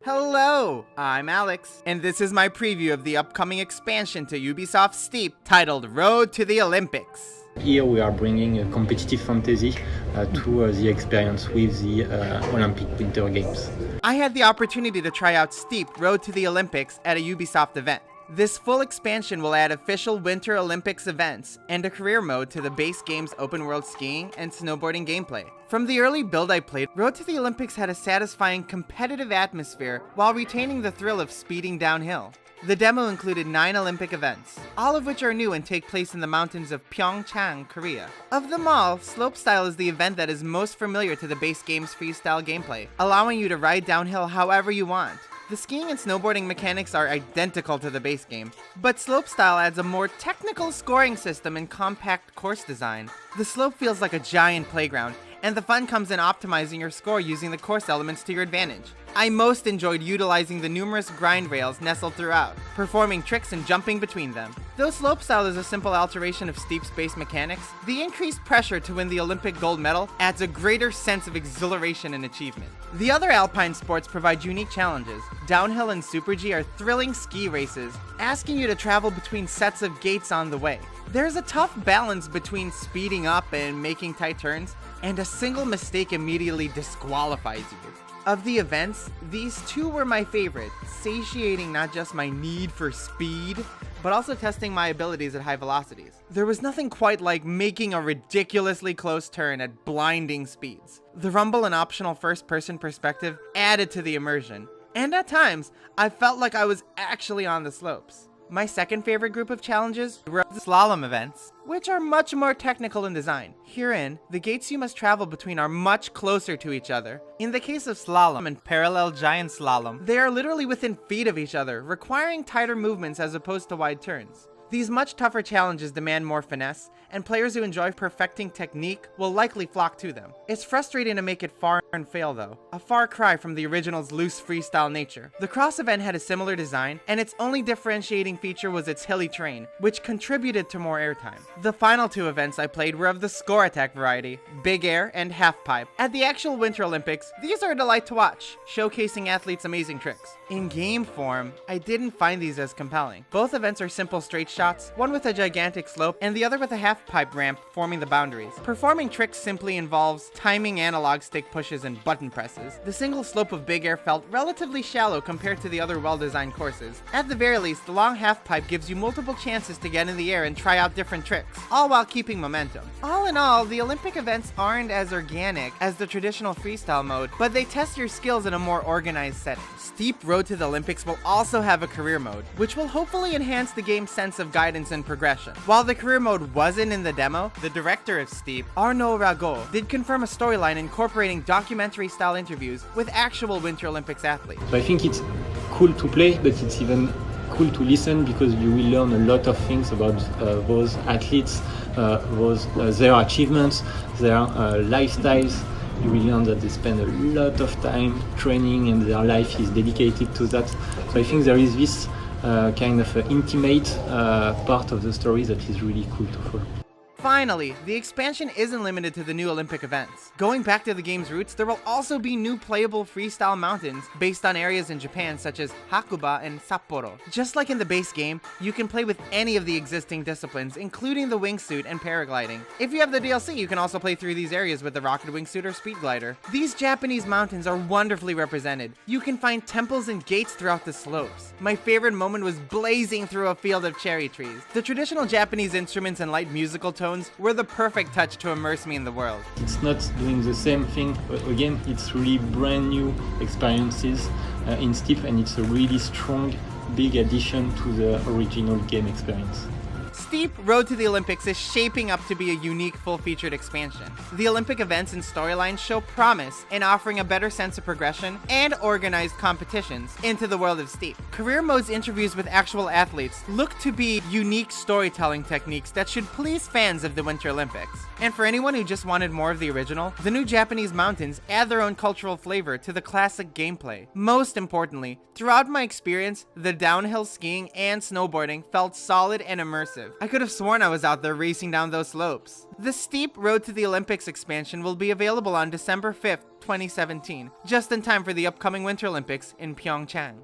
Hello, I'm Alex, and this is my preview of the upcoming expansion to Ubisoft Steep titled Road to the Olympics. Here we are bringing a competitive fantasy to the experience with the Olympic Winter Games. I had the opportunity to try out Steep Road to the Olympics at a Ubisoft event. This full expansion will add official Winter Olympics events and a career mode to the base game's open-world skiing and snowboarding gameplay. From the early build I played, Road to the Olympics had a satisfying competitive atmosphere while retaining the thrill of speeding downhill. The demo included 9 Olympic events, all of which are new and take place in the mountains of Pyeongchang, Korea. Of them all, Slopestyle is the event that is most familiar to the base game's freestyle gameplay, allowing you to ride downhill however you want. The skiing and snowboarding mechanics are identical to the base game, but Slopestyle adds a more technical scoring system and compact course design. The slope feels like a giant playground, and the fun comes in optimizing your score using the course elements to your advantage. I most enjoyed utilizing the numerous grind rails nestled throughout, performing tricks and jumping between them. Though Slopestyle is a simple alteration of Steep's base mechanics, the increased pressure to win the Olympic gold medal adds a greater sense of exhilaration and achievement. The other alpine sports provide unique challenges. Downhill and Super G are thrilling ski races, asking you to travel between sets of gates on the way. There's a tough balance between speeding up and making tight turns, and a single mistake immediately disqualifies you. Of the events, these two were my favorite, satiating not just my need for speed, but also testing my abilities at high velocities. There was nothing quite like making a ridiculously close turn at blinding speeds. The rumble and optional first-person perspective added to the immersion, and at times, I felt like I was actually on the slopes. My second favorite group of challenges were the slalom events, which are much more technical in design. Herein, the gates you must travel between are much closer to each other. In the case of slalom and parallel giant slalom, they are literally within feet of each other, requiring tighter movements as opposed to wide turns. These much tougher challenges demand more finesse, and players who enjoy perfecting technique will likely flock to them. It's frustrating to make it far and fail though, a far cry from the original's loose freestyle nature. The cross event had a similar design, and its only differentiating feature was its hilly terrain, which contributed to more airtime. The final 2 events I played were of the score attack variety, big air and half pipe. At the actual Winter Olympics, these are a delight to watch, showcasing athletes' amazing tricks. In game form, I didn't find these as compelling. Both events are simple straight shots, one with a gigantic slope and the other with a half pipe ramp forming the boundaries. Performing tricks simply involves timing analog stick pushes and button presses. The single slope of big air felt relatively shallow compared to the other well-designed courses. At the very least, the long half pipe gives you multiple chances to get in the air and try out different tricks, all while keeping momentum. All in all, the Olympic events aren't as organic as the traditional freestyle mode, but they test your skills in a more organized setting. Steep Road to the Olympics will also have a career mode, which will hopefully enhance the game's sense of guidance and progression. While the career mode wasn't in the demo, the director of Steep, Arnaud Rago, did confirm a storyline incorporating documentary-style interviews with actual Winter Olympics athletes. So I think it's cool to play, but it's even cool to listen because you will learn a lot of things about those athletes, their achievements, their lifestyles. You will learn that they spend a lot of time training and their life is dedicated to that. So I think there is this kind of intimate part of the story that is really cool to follow. Finally, the expansion isn't limited to the new Olympic events. Going back to the game's roots, there will also be new playable Freestyle Mountains based on areas in Japan such as Hakuba and Sapporo. Just like in the base game, you can play with any of the existing disciplines, including the wingsuit and paragliding. If you have the DLC, you can also play through these areas with the rocket wingsuit or speed glider. These Japanese mountains are wonderfully represented. You can find temples and gates throughout the slopes. My favorite moment was blazing through a field of cherry trees. The traditional Japanese instruments and light musical tones were the perfect touch to immerse me in the world. It's not doing the same thing, but again, it's really brand new experiences in Steep, and it's a really strong, big addition to the original game experience. Steep Road to the Olympics is shaping up to be a unique full-featured expansion. The Olympic events and storylines show promise in offering a better sense of progression and organized competitions into the world of Steep. Career mode's interviews with actual athletes look to be unique storytelling techniques that should please fans of the Winter Olympics. And for anyone who just wanted more of the original, the new Japanese mountains add their own cultural flavor to the classic gameplay. Most importantly, throughout my experience, the downhill skiing and snowboarding felt solid and immersive. I could have sworn I was out there racing down those slopes. The steep Road to the Olympics expansion will be available on December 5th, 2017, just in time for the upcoming Winter Olympics in Pyeongchang.